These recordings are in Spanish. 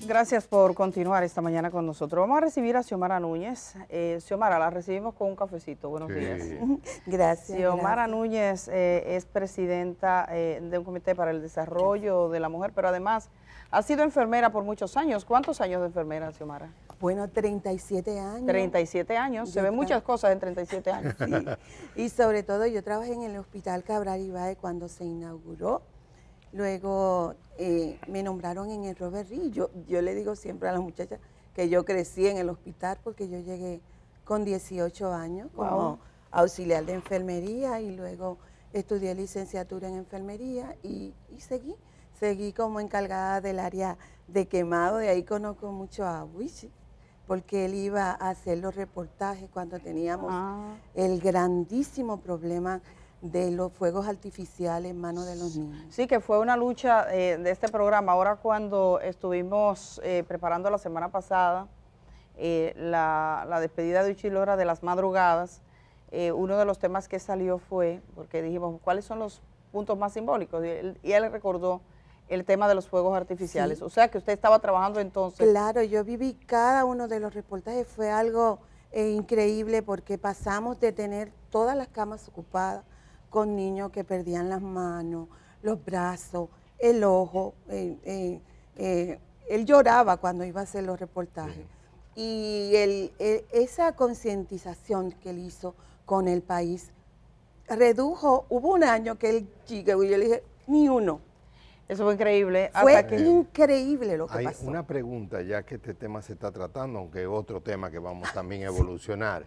Gracias por continuar esta mañana con nosotros. Vamos a recibir a Xiomara Núñez. Xiomara, la recibimos con un cafecito. Buenos días. Gracias. Xiomara Núñez es presidenta de un comité para el desarrollo de la mujer, pero además ha sido enfermera por muchos años. ¿Cuántos años de enfermera, Xiomara? Bueno, 37 años. 37 años. Se ven muchas cosas en 37 años. Sí. Y sobre todo yo trabajé en el Hospital Cabral Ibáez cuando se inauguró. Luego me nombraron en el Robert Reed. Yo le digo siempre a las muchachas que yo crecí en el hospital porque yo llegué con 18 años como auxiliar de enfermería y luego estudié licenciatura en enfermería y seguí como encargada del área de quemado. De ahí conozco mucho a Wichi, porque él iba a hacer los reportajes cuando teníamos el grandísimo problema de los fuegos artificiales en manos de los niños. Sí, que fue una lucha de este programa. Ahora cuando estuvimos preparando la semana pasada la despedida de Wichi Lora de las madrugadas, uno de los temas que salió fue, porque dijimos, ¿cuáles son los puntos más simbólicos? Y él recordó el tema de los fuegos artificiales. Sí. O sea que usted estaba trabajando entonces. Claro, yo viví cada uno de los reportajes, fue algo increíble porque pasamos de tener todas las camas ocupadas con niños que perdían las manos, los brazos, el ojo. Él lloraba cuando iba a hacer los reportajes. Y esa concientización que él hizo con el país redujo, hubo un año que él llegó y yo le dije, ni uno. Eso fue increíble. Fue increíble lo que hay pasó. Hay una pregunta, ya que este tema se está tratando, aunque otro tema que vamos también a evolucionar.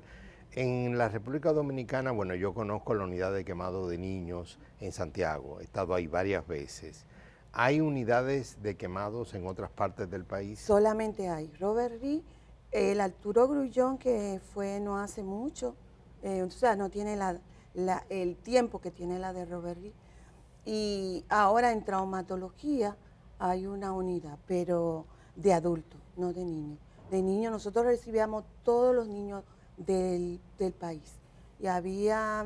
En la República Dominicana, bueno, yo conozco la unidad de quemado de niños en Santiago, he estado ahí varias veces. ¿Hay unidades de quemados en otras partes del país? Solamente hay. Robert Reed, el Arturo Grullón, que fue no hace mucho, o sea, no tiene el tiempo que tiene la de Robert Reed. Y ahora en traumatología hay una unidad, pero de adultos, no de niños. De niños, nosotros recibíamos todos los niños del país. Y había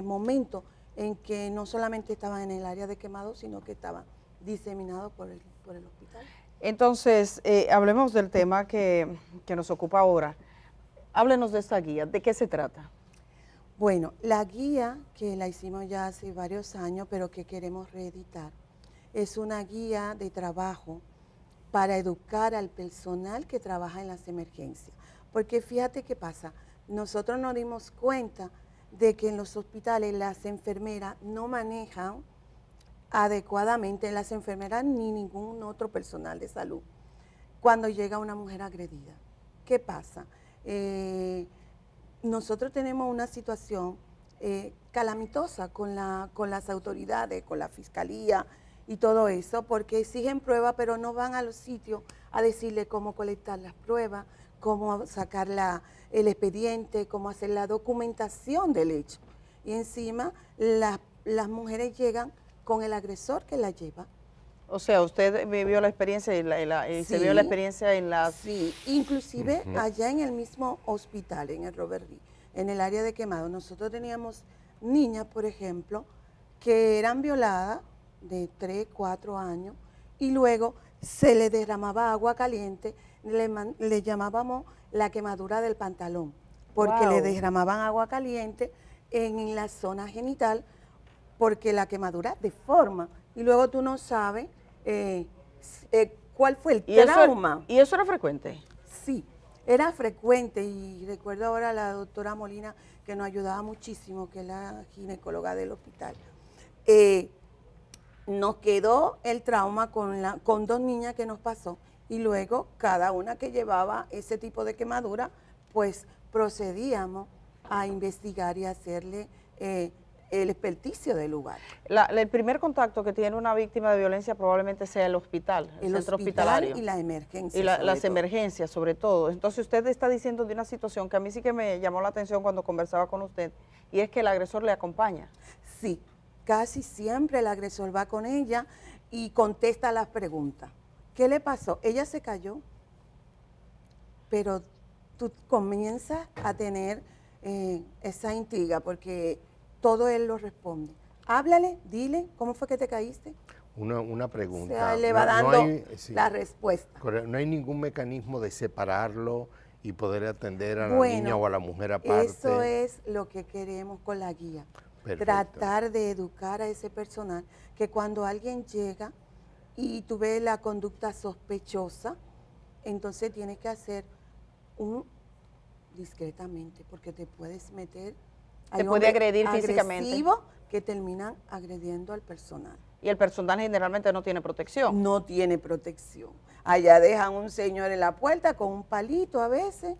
momentos en que no solamente estaban en el área de quemado, sino que estaban diseminados por el hospital. Entonces, hablemos del tema que nos ocupa ahora. Háblenos de esta guía, ¿de qué se trata? Bueno, la guía, que la hicimos ya hace varios años, pero que queremos reeditar, es una guía de trabajo para educar al personal que trabaja en las emergencias. Porque fíjate qué pasa, nosotros nos dimos cuenta de que en los hospitales las enfermeras no manejan adecuadamente, las enfermeras ni ningún otro personal de salud, cuando llega una mujer agredida. ¿Qué pasa? Nosotros tenemos una situación calamitosa con las autoridades, con la fiscalía y todo eso, porque exigen pruebas, pero no van a los sitios a decirle cómo colectar las pruebas, cómo sacar el expediente, cómo hacer la documentación del hecho. Y encima las mujeres llegan con el agresor que la lleva. O sea, usted vivió la experiencia y Sí, se vio la experiencia en las... Sí, inclusive allá en el mismo hospital, en el Robert Reed, en el área de quemado, nosotros teníamos niñas, por ejemplo, que eran violadas de 3, 4 años y luego se le derramaba agua caliente, le llamábamos la quemadura del pantalón, porque le derramaban agua caliente en la zona genital, porque la quemadura deforma y luego tú no sabes cuál fue el trauma. ¿Y eso era frecuente? Sí, era frecuente y recuerdo ahora a la doctora Molina que nos ayudaba muchísimo, que es la ginecóloga del hospital. Nos quedó el trauma con 2 niñas que nos pasó y luego cada una que llevaba ese tipo de quemadura, pues procedíamos a investigar y hacerle el experticio del lugar. El primer contacto que tiene una víctima de violencia probablemente sea el hospital, el centro hospitalario. Y la emergencia. Y las emergencias sobre todo. Entonces usted está diciendo de una situación que a mí sí que me llamó la atención cuando conversaba con usted, y es que el agresor le acompaña. Sí, casi siempre el agresor va con ella y contesta las preguntas. ¿Qué le pasó? Ella se cayó, pero tú comienzas a tener esa intriga porque todo él lo responde. Háblale, dile, ¿cómo fue que te caíste? Una pregunta. O sea, le va dando la respuesta. Correcto, no hay ningún mecanismo de separarlo y poder atender a la Bueno, niña o a la mujer aparte. Eso es lo que queremos con la guía. Perfecto. Tratar de educar a ese personal que cuando alguien llega y tú ves la conducta sospechosa, entonces tienes que hacer discretamente, porque te puedes meter. Te puede agredir físicamente. Agresivos que terminan agrediendo al personal. Y el personal generalmente no tiene protección. No tiene protección. Allá dejan un señor en la puerta con un palito a veces,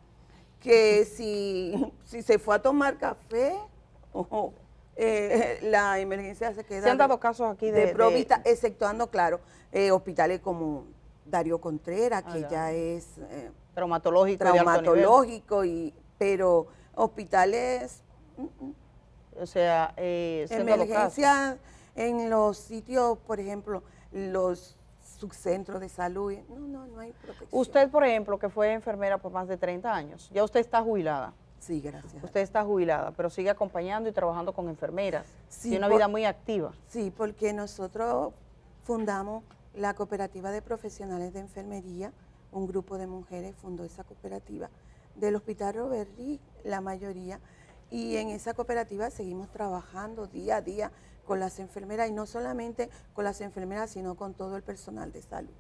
que si se fue a tomar café, la emergencia se queda. ¿Se han dado casos aquí de provista, exceptuando, claro, hospitales como Darío Contreras, que ya es traumatológico, pero hospitales, o sea, emergencias en los sitios, por ejemplo, los subcentros de salud, no hay protección. Usted, por ejemplo, que fue enfermera por más de 30 años, ya usted está jubilada. Sí, gracias. Usted está jubilada, pero sigue acompañando y trabajando con enfermeras. Sí, tiene una vida muy activa. Sí, porque nosotros fundamos la Cooperativa de Profesionales de Enfermería, un grupo de mujeres fundó esa cooperativa del Hospital Robert Reed, la mayoría, y en esa cooperativa seguimos trabajando día a día con las enfermeras, y no solamente con las enfermeras, sino con todo el personal de salud.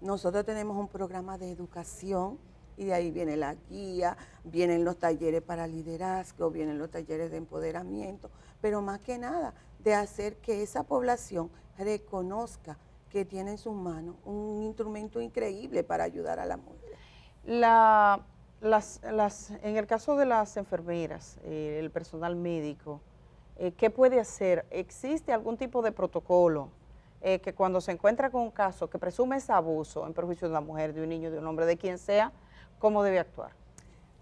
Nosotros tenemos un programa de educación, y de ahí viene la guía, vienen los talleres para liderazgo, vienen los talleres de empoderamiento, pero más que nada de hacer que esa población reconozca que tiene en sus manos un instrumento increíble para ayudar a la mujer. En el caso de las enfermeras, el personal médico, ¿qué puede hacer? ¿Existe algún tipo de protocolo que cuando se encuentra con un caso que presume ese abuso en perjuicio de una mujer, de un niño, de un hombre, de quien sea, cómo debe actuar?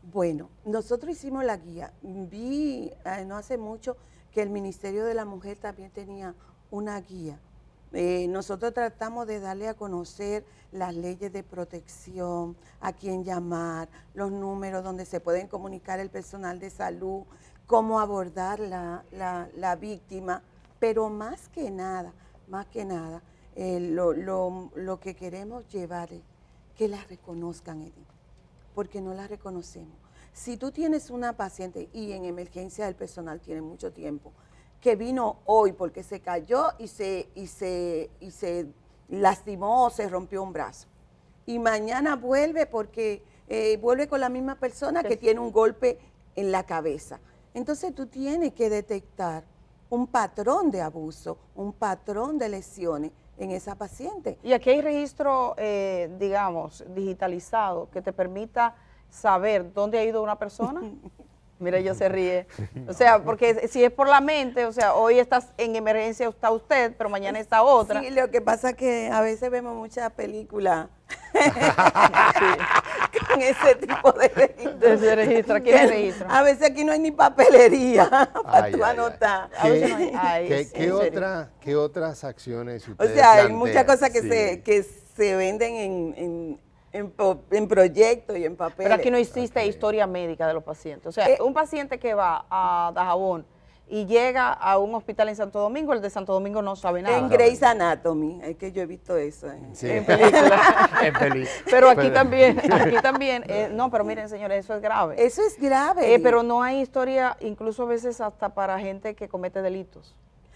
Bueno, nosotros hicimos la guía. Vi no hace mucho que el Ministerio de la Mujer también tenía una guía. Nosotros tratamos de darle a conocer las leyes de protección, a quién llamar, los números donde se pueden comunicar el personal de salud, cómo abordar la víctima, pero más que nada, lo que queremos llevar es que la reconozcan, Edith, porque no la reconocemos. Si tú tienes una paciente, y en emergencia el personal tiene mucho tiempo, que vino hoy porque se cayó y se lastimó o se rompió un brazo, y mañana vuelve porque vuelve con la misma persona que tiene un golpe en la cabeza. Entonces tú tienes que detectar un patrón de abuso, un patrón de lesiones en esa paciente. Y aquí hay registro, digamos, digitalizado que te permita saber dónde ha ido una persona. Mira, ella se ríe. O sea, porque si es por la mente, o sea, hoy estás en emergencia, está usted, pero mañana está otra. Sí, lo que pasa es que a veces vemos muchas películas con ese tipo de registro. Ese registro, aquí hay registro. A veces aquí no hay ni papelería para tú anotar. A veces no hay. ¿Qué otras acciones O ustedes sea, hay plantean? muchas cosas que, Sí. se venden en proyectos y en papeles. Pero aquí no existe historia médica de los pacientes. O sea, un paciente que va a Dajabón y llega a un hospital en Santo Domingo, el de Santo Domingo no sabe nada. En Grey's Anatomy, es que yo he visto eso. Sí. En película. En película. Pero aquí también, no, pero miren señores, eso es grave. Eso es grave. Pero no hay historia, incluso a veces hasta para gente que comete delitos.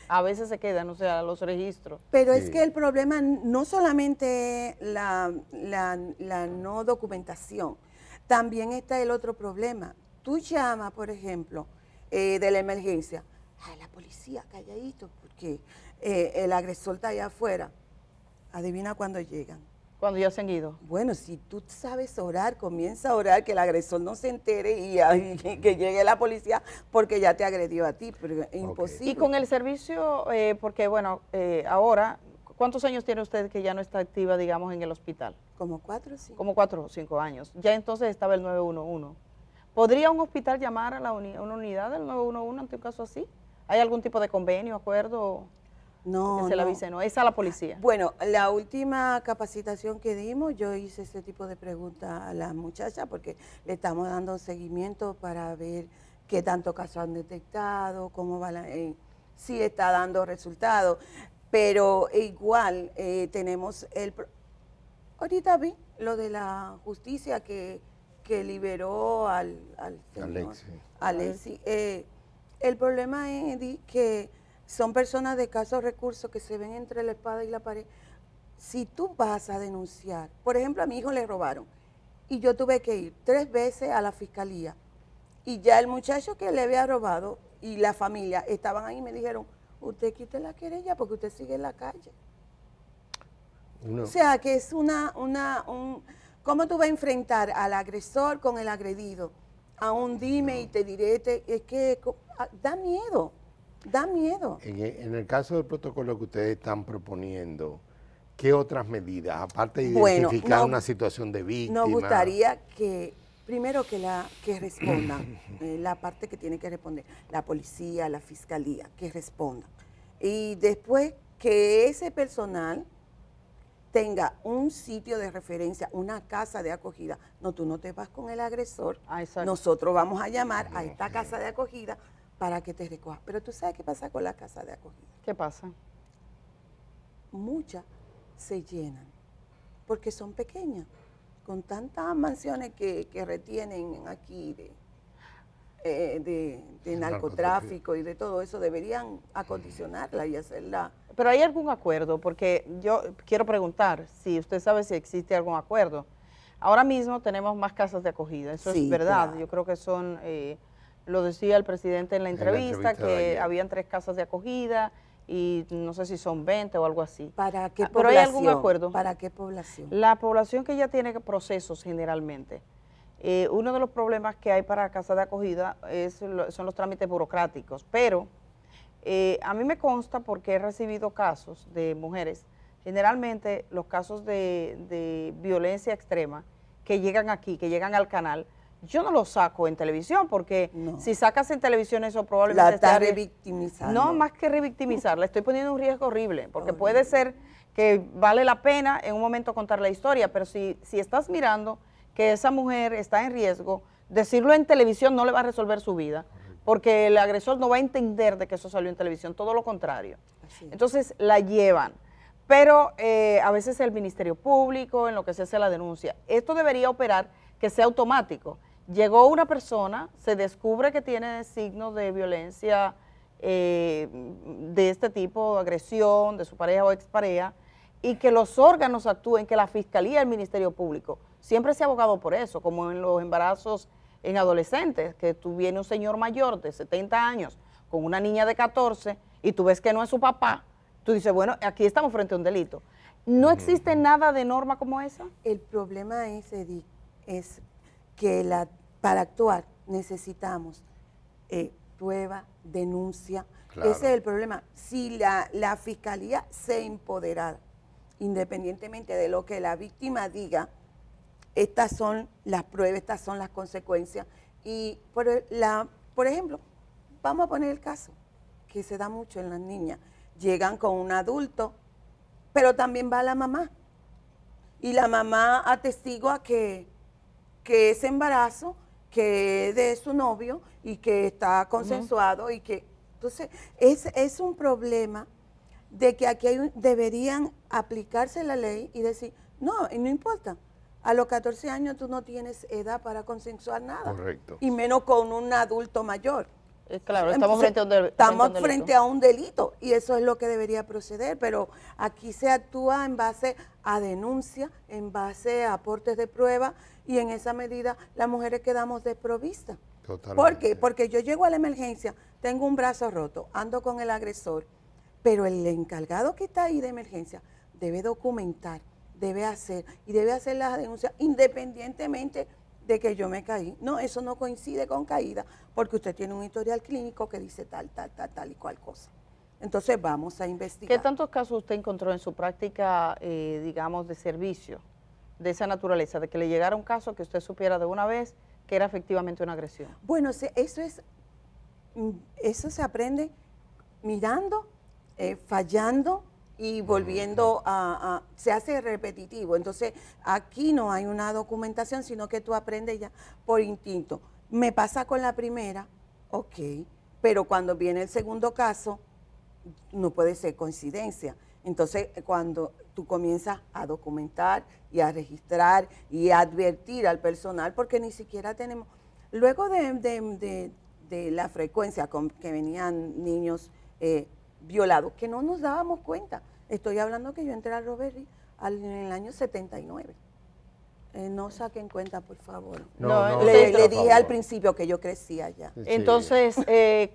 A veces se quedan, o sea, los registros. Pero Sí. es que el problema no solamente la no documentación, también está el otro problema. Tú llamas, por ejemplo, de la emergencia, a la policía, calladito, porque el agresor está allá afuera. Adivina cuándo llegan. Cuando ya se han ido. Bueno, si tú sabes orar, comienza a orar, que el agresor no se entere y que llegue la policía porque ya te agredió a ti, pero es imposible. Y con el servicio, porque bueno, ahora, ¿cuántos años tiene usted que ya no está activa, digamos, en el hospital? Como 4 o 5. Como 4 o 5 años. Ya entonces estaba el 911. ¿Podría un hospital llamar a una unidad del 911 ante un caso así? ¿Hay algún tipo de convenio, acuerdo? No, Que se le avise, ¿no? Es a la policía. Bueno, la última capacitación que dimos, yo hice ese tipo de preguntas a las muchachas porque le estamos dando seguimiento para ver qué tanto casos han detectado, cómo va si está dando resultados. pero igual tenemos ahorita vi lo de la justicia que liberó al señor Alexi. El problema es, Eddie, que son personas de escasos recursos que se ven entre la espada y la pared. Si tú vas a denunciar, por ejemplo, a mi hijo le robaron y yo tuve que ir 3 veces a la fiscalía y ya el muchacho que le había robado y la familia estaban ahí y me dijeron, usted quite la querella porque usted sigue en la calle. O sea, que es ¿cómo tú vas a enfrentar al agresor con el agredido? A un dime y te diré, es que da miedo, da miedo. En el caso del protocolo que ustedes están proponiendo, ¿qué otras medidas, aparte de identificar una situación de víctima? Nos gustaría que, primero que respondan, la parte que tiene que responder, la policía, la fiscalía, que respondan. Y después que ese personal tenga un sitio de referencia, una casa de acogida. No, tú no te vas con el agresor. Nosotros vamos a llamar a esta casa de acogida para que te recoja. Pero tú sabes qué pasa con la casa de acogida. ¿Qué pasa? Muchas se llenan porque son pequeñas, con tantas mansiones que retienen aquí de narcotráfico y de todo eso, deberían acondicionarla y hacerla. Pero ¿hay algún acuerdo? Porque yo quiero preguntar si usted sabe si existe algún acuerdo. Ahora mismo tenemos más casas de acogida, eso sí, es verdad. Claro. Yo creo que son, lo decía el presidente en la entrevista que habían 3 casas de acogida y no sé si son 20 o algo así. ¿Para qué población? ¿Pero hay algún acuerdo? ¿Para qué población? La población que ya tiene procesos generalmente. Uno de los problemas que hay para casas de acogida son los trámites burocráticos, pero a mí me consta porque he recibido casos de mujeres, generalmente los casos de violencia extrema que llegan aquí, que llegan al canal, yo no los saco en televisión porque si sacas en televisión eso probablemente... La está revictimizando. No, más que revictimizar, le estoy poniendo un riesgo horrible porque puede ser que vale la pena en un momento contar la historia, pero si estás mirando que esa mujer está en riesgo, decirlo en televisión no le va a resolver su vida, porque el agresor no va a entender de que eso salió en televisión, todo lo contrario. Entonces la llevan, pero a veces el Ministerio Público, en lo que se hace la denuncia, esto debería operar que sea automático. Llegó una persona, se descubre que tiene signos de violencia de este tipo, agresión de su pareja o expareja, y que los órganos actúen, que la Fiscalía, el Ministerio Público, siempre se ha abogado por eso, como en los embarazos en adolescentes, que tú vienes un señor mayor de 70 años con una niña de 14 y tú ves que no es su papá, tú dices, bueno, aquí estamos frente a un delito. ¿No existe nada de norma como esa? El problema es, Edith, es que para actuar necesitamos prueba, denuncia. Claro. Ese es el problema. Si la Fiscalía se empoderara, independientemente de lo que la víctima diga, estas son las pruebas, estas son las consecuencias. Y por ejemplo, vamos a poner el caso que se da mucho en las niñas. Llegan con un adulto, pero también va la mamá. Y la mamá atestigua que ese embarazo, que es de su novio y que está consensuado y que... Entonces, es un problema de que aquí deberían aplicarse la ley y decir, no importa. A los 14 años tú no tienes edad para consensuar nada. Correcto. Y menos con un adulto mayor. Claro, estamos frente a un delito. Estamos frente a un delito y eso es lo que debería proceder, pero aquí se actúa en base a denuncia, en base a aportes de prueba y en esa medida las mujeres quedamos desprovistas. Totalmente. ¿Por qué? Porque yo llego a la emergencia, tengo un brazo roto, ando con el agresor, pero el encargado que está ahí de emergencia debe documentar, debe hacer las denuncias independientemente de que yo me caí. No, eso no coincide con caída, porque usted tiene un historial clínico que dice tal y cual cosa. Entonces vamos a investigar. ¿Qué tantos casos usted encontró en su práctica, digamos, de servicio, de esa naturaleza, de que le llegara un caso que usted supiera de una vez que era efectivamente una agresión? Bueno, eso se aprende mirando, fallando, y volviendo se hace repetitivo. Entonces, aquí no hay una documentación, sino que tú aprendes ya por instinto. Me pasa con la primera, ok, pero cuando viene el segundo caso, no puede ser coincidencia. Entonces, cuando tú comienzas a documentar y a registrar y a advertir al personal, porque ni siquiera tenemos, luego de la frecuencia con que venían niños violados, que no nos dábamos cuenta. Estoy hablando que yo entré a Robert Reed en el año 79. No saquen cuenta, por favor. Le dije al principio que yo crecía ya. Sí. Entonces,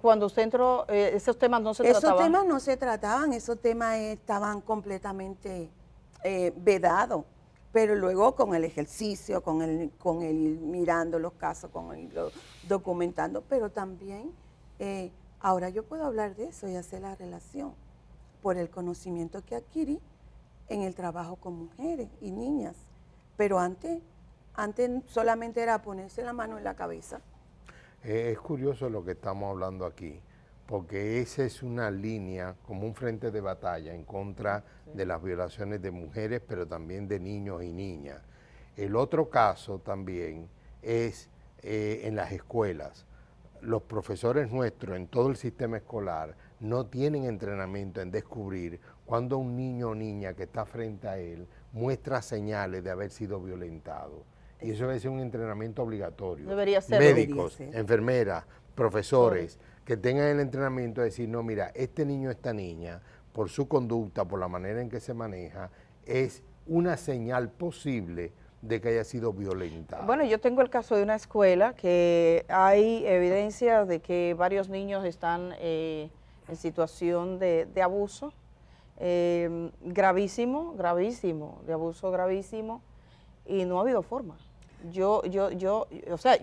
cuando usted entró, esos temas no se trataban. Esos temas no se trataban, esos temas estaban completamente vedados. Pero luego con el ejercicio, con el ir mirando los casos, con el ir documentando, pero también ahora yo puedo hablar de eso y hacer la relación por el conocimiento que adquirí en el trabajo con mujeres y niñas. Pero antes solamente era ponerse la mano en la cabeza. Es curioso lo que estamos hablando aquí, porque esa es una línea como un frente de batalla en contra de las violaciones de mujeres, pero también de niños y niñas. El otro caso también es en las escuelas. Los profesores nuestros en todo el sistema escolar no tienen entrenamiento en descubrir cuando un niño o niña que está frente a él muestra señales de haber sido violentado. Y eso debe ser un entrenamiento obligatorio. Debería ser. Médicos, enfermeras, profesores, que tengan el entrenamiento de decir, no, mira, este niño o esta niña, por su conducta, por la manera en que se maneja, es una señal posible de que haya sido violentado. Bueno, yo tengo el caso de una escuela que hay evidencia de que varios niños están en situación de abuso gravísimo, de abuso gravísimo, y no ha habido forma. O sea,